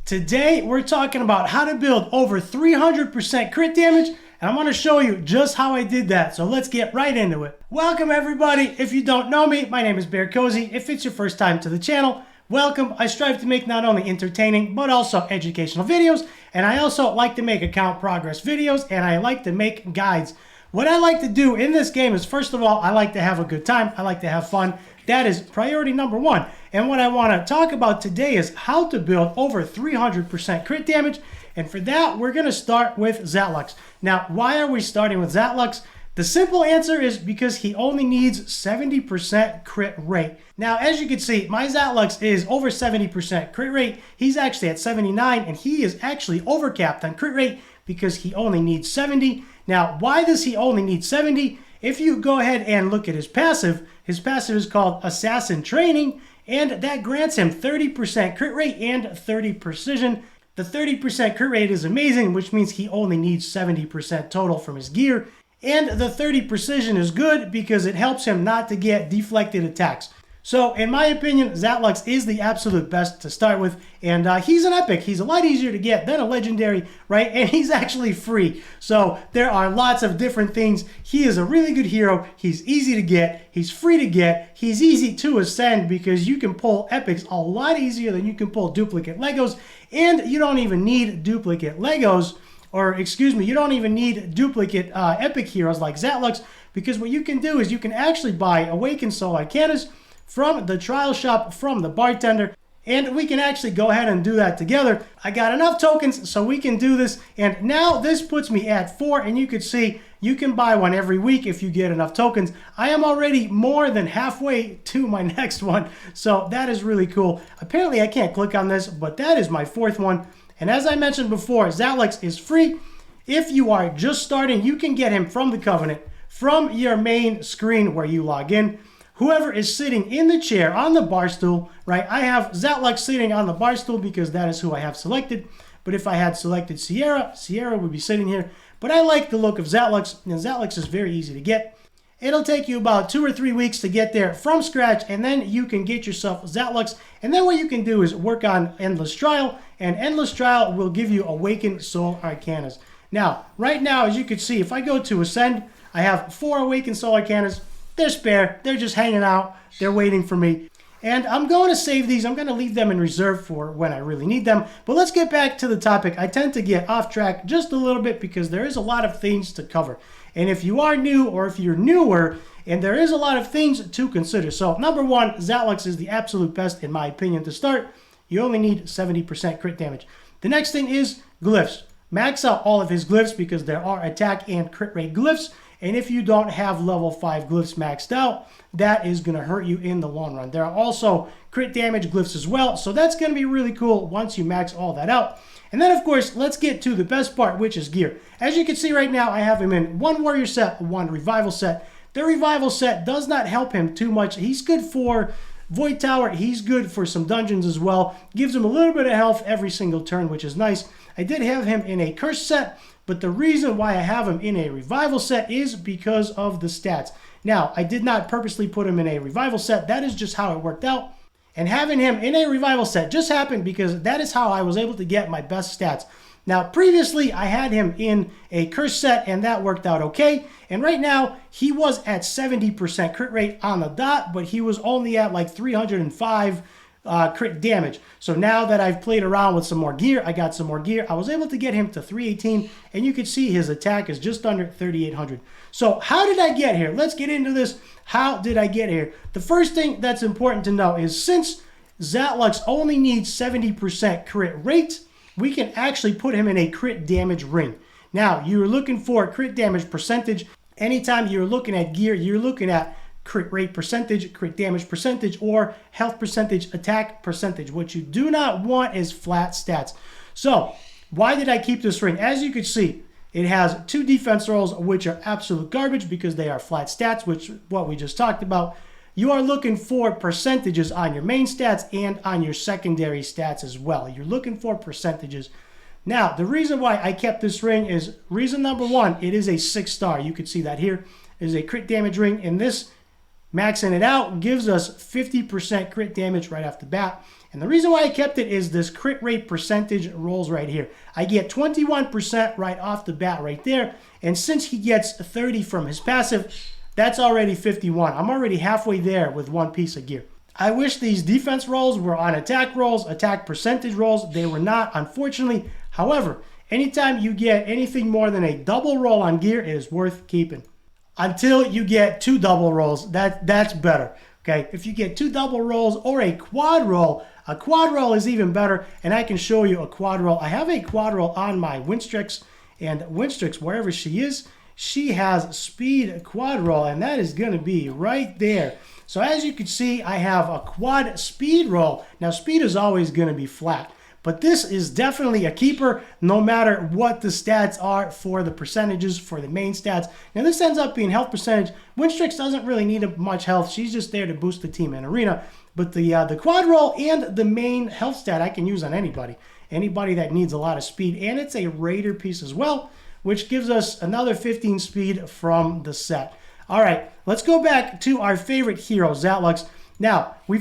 Today, we're talking about how to build over 300% crit damage, and I'm going to show you just how I did that. So let's get right into it. Welcome everybody. If you don't know me, my name is BearCozy. If it's your first time to the channel, welcome. I strive to make not only entertaining, but also educational videos, and I also like to make account progress videos, and I like to make guides. What I like to do in this game is, first of all, I like to have a good time. I like to have fun. That is priority number one. And what I want to talk about today is how to build over 300% crit damage. And for that, we're going to start with Zatlux. Now, why are we starting with Zatlux? The simple answer is because he only needs 70% crit rate. Now, as you can see, my Zatlux is over 70% crit rate. He's actually at 79, and he is actually overcapped on crit rate because he only needs 70. Now, why does he only need 70? If you go ahead and look at his passive is called Assassin Training, and that grants him 30% crit rate and 30 precision. The 30% crit rate is amazing, which means he only needs 70% total from his gear. And the 30 precision is good because it helps him not to get deflected attacks. So in my opinion, Zatlux is the absolute best to start with, and he's an epic. He's a lot easier to get than a legendary, right? And he's actually free. So there are lots of different things. He is a really good hero. He's easy to get. He's free to get. He's easy to ascend because you can pull epics a lot easier than you can pull duplicate Legos, and you don't even need duplicate Legos, or excuse me, you don't even need duplicate epic heroes like Zatlux, because what you can do is you can actually buy Awaken Soul Arcanas from the trial shop, from the bartender, and we can actually go ahead and do that together. I got enough tokens so we can do this, and now this puts me at 4, and you can see you can buy one every week if you get enough tokens. I am already more than halfway to my next one, so that is really cool. Apparently I can't click on this, but that is my 4th one, and as I mentioned before, Zatlux is free. If you are just starting, you can get him from the Covenant, from your main screen where you log in. Whoever is sitting in the chair on the bar stool, right? I have Zatlux sitting on the bar stool because that is who I have selected. But if I had selected Sierra, Sierra would be sitting here. But I like the look of Zatlux, and Zatlux is very easy to get. It'll take you about 2 or 3 weeks to get there from scratch, and then you can get yourself Zatlux. And then what you can do is work on Endless Trial, and Endless Trial will give you Awaken Soul Arcanas. Now, right now, as you can see, if I go to Ascend, I have 4 Awaken Soul Arcanas. They're spare. They're just hanging out. They're waiting for me. And I'm going to save these. I'm going to leave them in reserve for when I really need them. But let's get back to the topic. I tend to get off track just a little bit because there is a lot of things to cover. And if you are new or if you're newer, and there is a lot of things to consider. So number one, Zatlux is the absolute best in my opinion to start. You only need 70% crit damage. The next thing is glyphs. Max out all of his glyphs because there are attack and crit rate glyphs. And if you don't have level 5 glyphs maxed out, that is going to hurt you in the long run. There are also crit damage glyphs as well, so that's going to be really cool once you max all that out. And then, of course, let's get to the best part, which is gear. As you can see right now, I have him in 1 warrior set, 1 revival set. The revival set does not help him too much. He's good for Void Tower. He's good for some dungeons as well. Gives him a little bit of health every single turn, which is nice. I did have him in a curse set, but the reason why I have him in a revival set is because of the stats. Now, I did not purposely put him in a revival set. That is just how it worked out. And having him in a revival set just happened because that is how I was able to get my best stats. Now, previously, I had him in a curse set, and that worked out okay. And right now, he was at 70% crit rate on the dot, but he was only at like 305 crit damage. So now that I've played around with some more gear, I got some more gear, I was able to get him to 318, and you can see his attack is just under 3,800. So how did I get here? Let's get into this. How did I get here? The first thing that's important to know is since Zatlux only needs 70% crit rate, we can actually put him in a crit damage ring. Now, you're looking for crit damage percentage. Anytime you're looking at gear, you're looking at crit rate percentage, crit damage percentage, or health percentage, attack percentage. What you do not want is flat stats. So, why did I keep this ring? As you can see, it has 2 defense rolls, which are absolute garbage because they are flat stats, which what we just talked about. You are looking for percentages on your main stats and on your secondary stats as well. You're looking for percentages. Now, the reason why I kept this ring is reason number 1, it is a 6-star. You can see that here. It is a crit damage ring, and this maxing it out gives us 50% crit damage right off the bat. And the reason why I kept it is this crit rate percentage rolls right here. I get 21% right off the bat right there. And since he gets 30 from his passive, that's already 51. I'm already halfway there with one piece of gear. I wish these defense rolls were on attack rolls, attack percentage rolls. They were not, unfortunately. However, anytime you get anything more than a double roll on gear, it is worth keeping. Until you get 2 double rolls, that's better. Okay, if you get 2 double rolls or a quad roll is even better, and I can show you a quad roll. I have a quad roll on my Winstrix, and Winstrix, wherever she is, she has speed quad roll, and that is going to be right there. So as you can see, I have a quad speed roll. Now, speed is always going to be flat, but this is definitely a keeper no matter what the stats are for the percentages, for the main stats. Now, this ends up being health percentage. Winstrix doesn't really need much health. She's just there to boost the team in arena. But the quad roll and the main health stat I can use on anybody. Anybody that needs a lot of speed. And it's a raider piece as well, which gives us another 15 speed from the set. All right, let's go back to our favorite hero, Zatlux. Now, we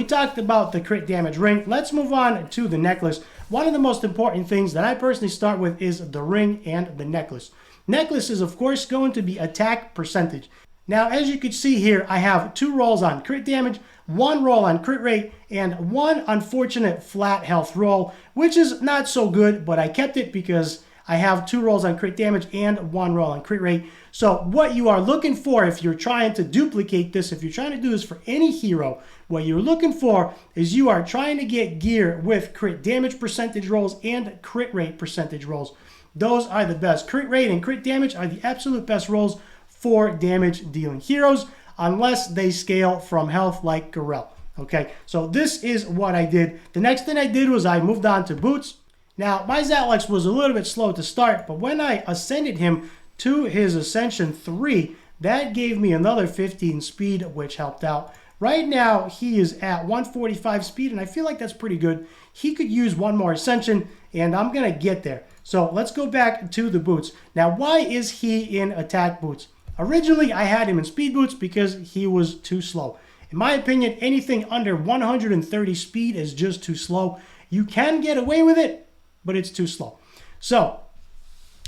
talked about the crit damage ring. Let's move on to the necklace. One of the most important things that I personally start with is the ring and the necklace. Necklace is, of course, going to be attack percentage. Now, as you can see here, I have 2 rolls on crit damage, 1 roll on crit rate, and 1 unfortunate flat health roll, which is not so good, but I kept it because I have 2 rolls on crit damage and 1 roll on crit rate. So what you are looking for if you're trying to duplicate this, if you're trying to do this for any hero, what you're looking for is you are trying to get gear with crit damage percentage rolls and crit rate percentage rolls. Those are the best. Crit rate and crit damage are the absolute best rolls for damage dealing heroes, unless they scale from health like Garel. Okay, so this is what I did. The next thing I did was I moved on to boots. Now, my Zatlux was a little bit slow to start, but when I ascended him to his Ascension 3, that gave me another 15 speed, which helped out. Right now, he is at 145 speed, and I feel like that's pretty good. He could use 1 more Ascension, and I'm going to get there. So let's go back to the boots. Now, why is he in attack boots? Originally, I had him in speed boots because he was too slow. In my opinion, anything under 130 speed is just too slow. You can get away with it, but it's too slow. So,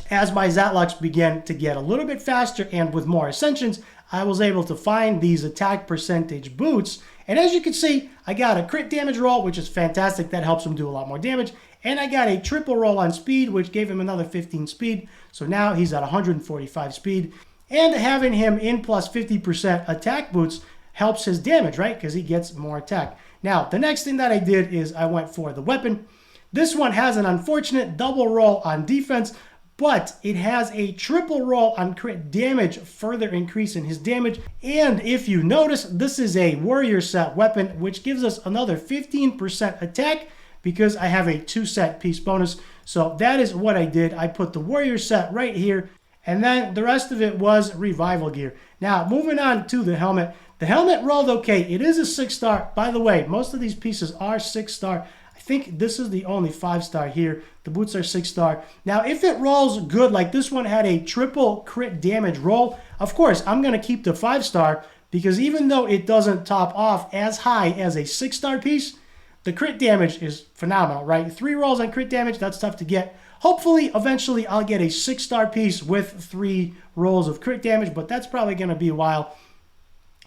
as my Zatlux began to get a little bit faster and with more ascensions, I was able to find these attack percentage boots. And as you can see, I got a crit damage roll, which is fantastic. That helps him do a lot more damage. And I got a triple roll on speed, which gave him another 15 speed. So now he's at 145 speed. And having him in plus 50% attack boots helps his damage, right? Because he gets more attack. Now, the next thing that I did is I went for the weapon. This one has an unfortunate double roll on defense, but it has a triple roll on crit damage, further increasing his damage. And if you notice, this is a warrior set weapon, which gives us another 15% attack because I have a 2 set piece bonus. So that is what I did. I put the warrior set right here, and then the rest of it was revival gear. Now, moving on to the helmet. The helmet rolled okay. It is a 6-star. By the way, most of these pieces are 6-star. I think this is the only 5-star here. The boots are 6-star. Now, if it rolls good, like this one had a triple crit damage roll, of course, I'm going to keep the 5-star because even though it doesn't top off as high as a 6-star piece, the crit damage is phenomenal, right? 3 rolls on crit damage, that's tough to get. Hopefully, eventually, I'll get a 6-star piece with 3 rolls of crit damage, but that's probably going to be a while.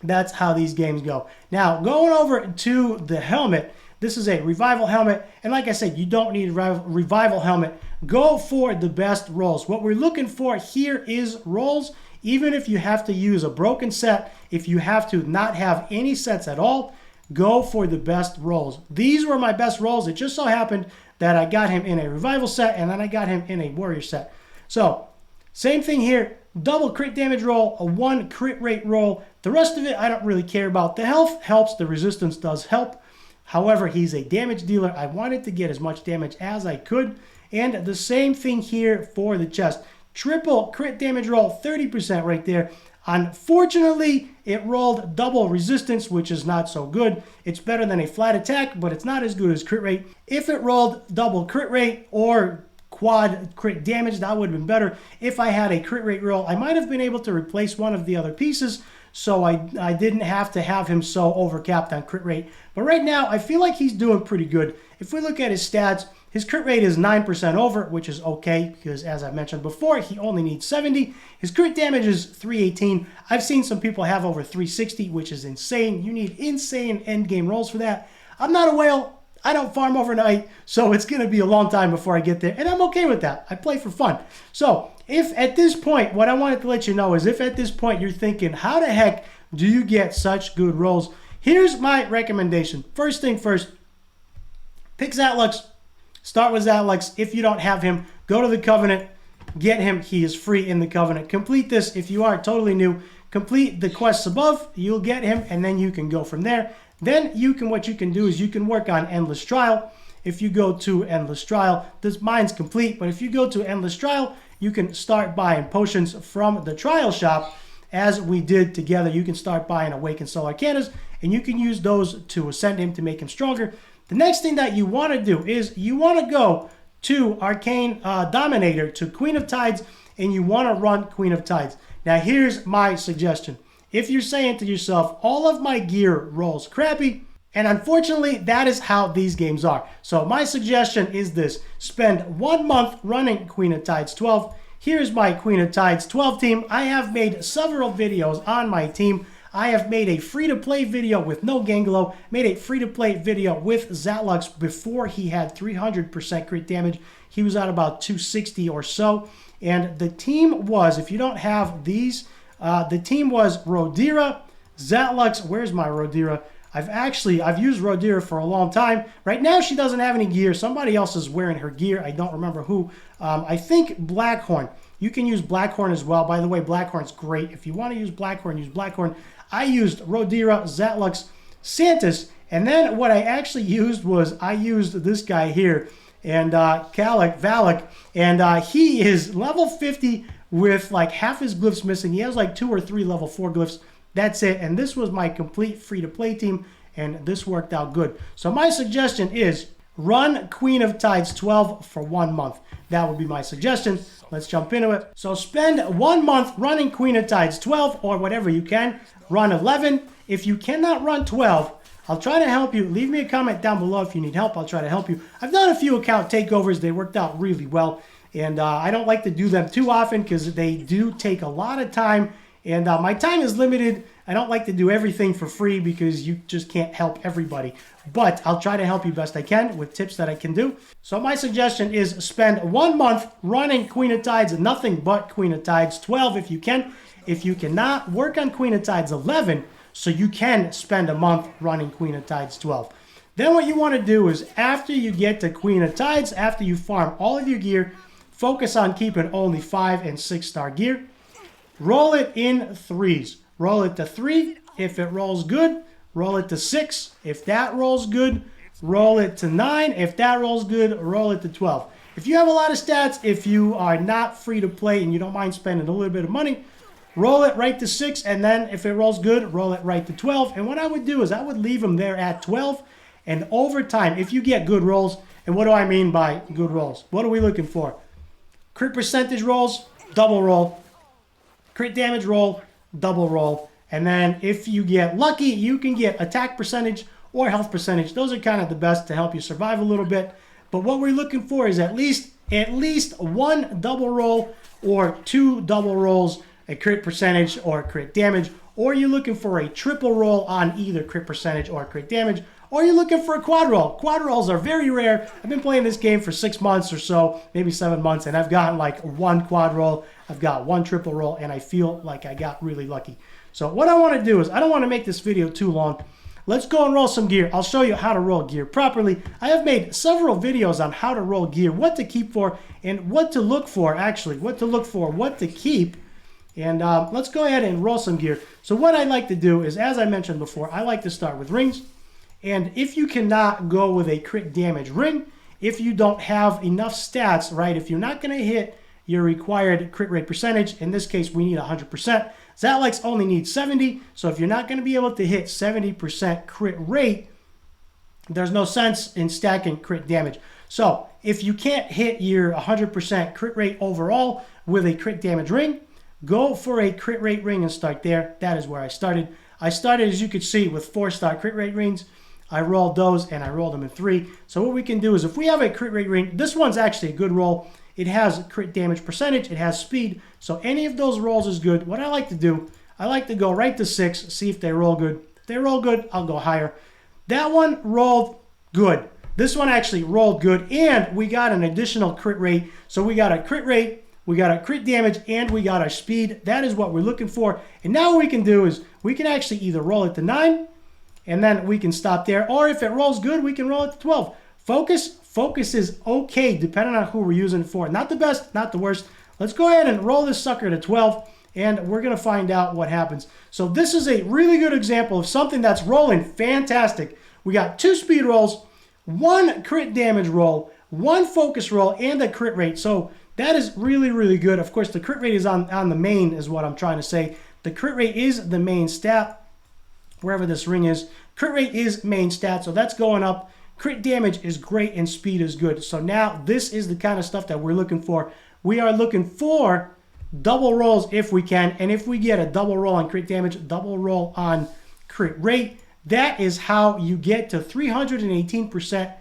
That's how these games go. Now, going over to the helmet, this is a revival helmet, and like I said, you don't need a revival helmet. Go for the best rolls. What we're looking for here is rolls, even if you have to use a broken set, if you have to not have any sets at all, go for the best rolls. These were my best rolls. It just so happened that I got him in a revival set, and then I got him in a warrior set. So, same thing here. Double crit damage roll, a 1 crit rate roll. The rest of it I don't really care about. The health helps, the resistance does help. However, he's a damage dealer. I wanted to get as much damage as I could. And the same thing here for the chest. Triple crit damage roll, 30% right there. Unfortunately, it rolled double resistance, which is not so good. It's better than a flat attack, but it's not as good as crit rate. If it rolled double crit rate or quad crit damage, that would have been better. If I had a crit rate roll, I might have been able to replace one of the other pieces. so I didn't have to have him so overcapped on crit rate. But right now, I feel like he's doing pretty good. If we look at his stats, his crit rate is 9% over, which is okay, because as I mentioned before, he only needs 70. His crit damage is 318. I've seen some people have over 360, which is insane. You need insane endgame rolls for that. I'm not a whale. I don't farm overnight, so it's going to be a long time before I get there, and I'm okay with that. I play for fun. So if at this point, what I wanted to let you know is if at this point you're thinking, how the heck do you get such good rolls? Here's my recommendation. First thing first, pick Zatlux. Start with Zatlux. If you don't have him, go to the Covenant. Get him. He is free in the Covenant. Complete this. If you are totally new, complete the quests above. You'll get him, and then you can go from there. Then what you can do is you can work on Endless Trial. If you go to Endless Trial, mine's complete, but if you go to Endless Trial, you can start buying potions from the trial shop. As we did together, you can start buying Awaken Soul Arcanas, and you can use those to ascend him to make him stronger. The next thing that you want to do is you want to go to Arcane Dominator, to Queen of Tides, and you want to run Queen of Tides. Now, here's my suggestion. If you're saying to yourself, all of my gear rolls crappy, and unfortunately, that is how these games are. So my suggestion is this. Spend 1 month running Queen of Tides 12. Here's my Queen of Tides 12 team. I have made several videos on my team. I have made a free-to-play video with no Ganglo, made a free-to-play video with Zatlux before he had 300% crit damage. He was at about 260 or so. And the team was, if you don't have these, the team was Rodira, Zatlux. Where's my Rodira? I've used Rodira for a long time. Right now, she doesn't have any gear. Somebody else is wearing her gear. I don't remember who. I think Blackhorn. You can use Blackhorn as well. By the way, Blackhorn's great. If you want to use Blackhorn, use Blackhorn. I used Rodira, Zatlux, Santis, and then what I actually used was I used this guy here, and Valak, and he is level 50 with like half his glyphs missing. He has like 2 or 3 level 4 glyphs. That's it. And this was my complete free-to-play team, and this worked out good. So my suggestion is run Queen of Tides 12 for 1 month. That would be my suggestion. Let's jump into it. So spend 1 month running Queen of Tides 12 or whatever you can. Run 11. If you cannot run 12, I'll try to help you. Leave me a comment down below if you need help. I'll try to help you. I've done a few account takeovers. They worked out really well. And I don't like to do them too often because they do take a lot of time. And my time is limited. I don't like to do everything for free because you just can't help everybody. But I'll try to help you best I can with tips that I can do. So my suggestion is spend 1 month running Queen of Tides, nothing but Queen of Tides 12 if you can. If you cannot, work on Queen of Tides 11 so you can spend a month running Queen of Tides 12. Then what you want to do is after you get to Queen of Tides, after you farm all of your gear, focus on keeping only 5 and 6 star gear. Roll it in threes. Roll it to 3. If it rolls good, roll it to 6. If that rolls good, roll it to 9. If that rolls good, roll it to 12. If you have a lot of stats, if you are not free to play and you don't mind spending a little bit of money, roll it right to 6. And then if it rolls good, roll it right to 12. And what I would do is I would leave them there at 12. And over time, if you get good rolls, and what do I mean by good rolls? What are we looking for? Crit percentage rolls, double roll. Crit damage roll, double roll. And then if you get lucky, you can get attack percentage or health percentage. Those are kind of the best to help you survive a little bit. But what we're looking for is at least 1 double roll or 2 double rolls, a crit percentage or crit damage. Or you're looking for a triple roll on either crit percentage or crit damage. Or you're looking for a quad roll. Quad rolls are very rare. I've been playing this game for 6 months or so, maybe 7 months, and I've gotten like 1 quad roll. I've got 1 triple roll, and I feel like I got really lucky. So what I want to do is, I don't want to make this video too long. Let's go and roll some gear. I'll show you how to roll gear properly. I have made several videos on how to roll gear, what to keep for, and what to look for, actually. What to look for, what to keep. And let's go ahead and roll some gear. So what I like to do is, as I mentioned before, I like to start with rings. And if you cannot go with a crit damage ring, if you don't have enough stats, right, if you're not going to hit your required crit rate percentage, in this case we need 100%, Zatlux only needs 70, so if you're not going to be able to hit 70% crit rate, there's no sense in stacking crit damage. So if you can't hit your 100% crit rate overall with a crit damage ring, go for a crit rate ring and start there. That is where I started. I started, as you can see, with 4-star crit rate rings. I rolled those and I rolled them in 3. So what we can do is if we have a crit rate ring, this one's actually a good roll. It has crit damage percentage, it has speed, so any of those rolls is good. What I like to do, I like to go right to 6, see if they roll good. If they roll good, I'll go higher. That one rolled good. This one actually rolled good, and we got an additional crit rate. So we got a crit rate, we got a crit damage, and we got our speed. That is what we're looking for. And now what we can do is we can actually either roll it to 9, and then we can stop there, or if it rolls good, we can roll it to 12. Focus is okay depending on who we're using it for. Not the best, not the worst. Let's go ahead and roll this sucker to 12, and we're going to find out what happens. So this is a really good example of something that's rolling fantastic. We got 2 speed rolls, 1 crit damage roll, 1 focus roll, and a crit rate. So that is really, really good. Of course, the crit rate is on the main, is what I'm trying to say. The crit rate is the main stat, wherever this ring is. Crit rate is main stat, so that's going up. Crit damage is great and speed is good. So now this is the kind of stuff that we're looking for. We are looking for double rolls if we can. And if we get a double roll on crit damage, double roll on crit rate, that is how you get to 318%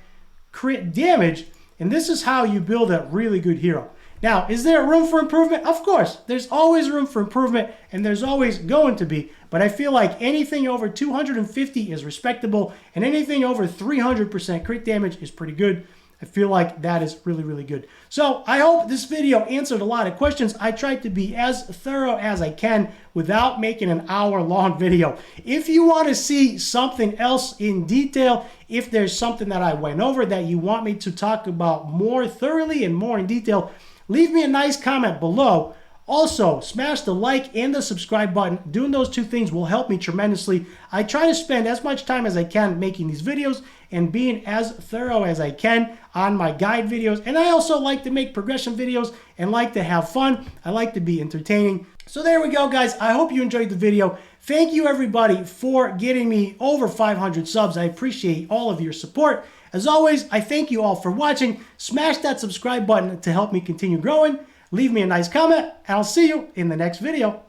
crit damage. And this is how you build a really good hero. Now, is there room for improvement? Of course, there's always room for improvement, and there's always going to be. But I feel like anything over 250 is respectable, and anything over 300% crit damage is pretty good. I feel like that is really, really good. So I hope this video answered a lot of questions. I tried to be as thorough as I can without making an hour-long video. If you want to see something else in detail, if there's something that I went over that you want me to talk about more thoroughly and more in detail, leave me a nice comment below. Also, smash the like and the subscribe button. Doing those 2 things will help me tremendously. I try to spend as much time as I can making these videos and being as thorough as I can on my guide videos. And I also like to make progression videos and like to have fun. I like to be entertaining. So there we go, guys. I hope you enjoyed the video. Thank you, everybody, for getting me over 500 subs. I appreciate all of your support. As always, I thank you all for watching. Smash that subscribe button to help me continue growing. Leave me a nice comment, and I'll see you in the next video.